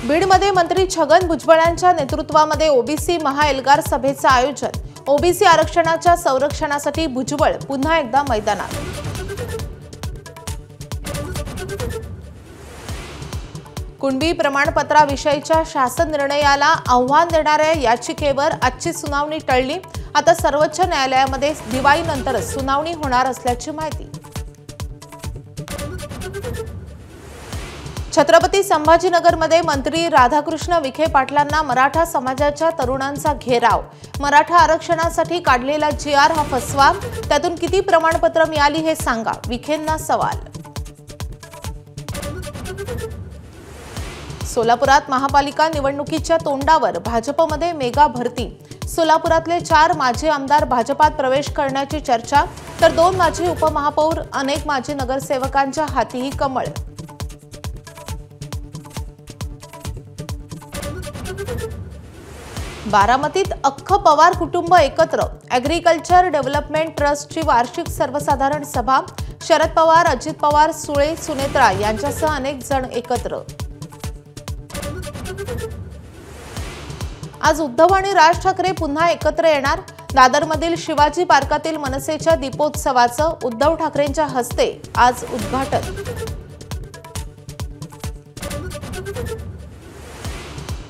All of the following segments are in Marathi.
बीडमध्ये मंत्री छगन भुजबळांच्या नेतृत्वामध्ये ओबीसी महाएल्गार सभेचं आयोजन। ओबीसी आरक्षणाच्या संरक्षणासाठी भुजबळ पुन्हा एकदा मैदानात। कुणबी प्रमाणपत्राविषयीच्या शासन निर्णयाला आव्हान देणाऱ्या याचिकेवर आजची सुनावणी टळली। आता सर्वोच्च न्यायालयामध्ये दिवाळीनंतरच सुनावणी होणार असल्याची माहिती। छत्रपती संभाजीनगरमध्ये मंत्री राधाकृष्ण विखे पाटलांना मराठा समाजाच्या तरुणांचा घेराव। मराठा आरक्षणासाठी काढलेला जीआर हा फसवा, त्यातून किती प्रमाणपत्र मिळाली हे सांगा, विखेंना सवाल। सोलापुरात महापालिका निवडणुकीच्या तोंडावर भाजपमध्ये मेगा भरती। सोलापुरातले 4 माजी आमदार भाजपात प्रवेश करण्याची चर्चा, तर 2 माजी उपमहापौर, अनेक माजी नगरसेवकांच्या हातीही कमळ। बारामतीत अख्खं पवार कुटुंब एकत्र। ॲग्रिकल्चर डेव्हलपमेंट ट्रस्टची वार्षिक सर्वसाधारण सभा। शरद पवार, अजित पवार, सुळे, सुनेत्रा यांच्यासह अनेक जण एकत्र। आज उद्धव आणि राज ठाकरे पुन्हा एकत्र येणार। दादरमधील शिवाजी पार्कातील मनसेच्या दीपोत्सवाचं उद्धव ठाकरेंच्या हस्ते आज उद्घाटन।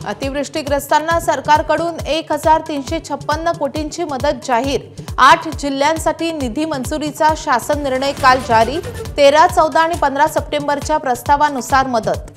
अतिवृष्टीग्रस्तांना सरकारकडून 1356 कोटींची मदत जाहीर। 8 जिल्ह्यांसाठी निधी मंजुरीचा शासन निर्णय काल जारी। 13, 14 आणि 15 सप्टेंबरच्या प्रस्तावानुसार मदत।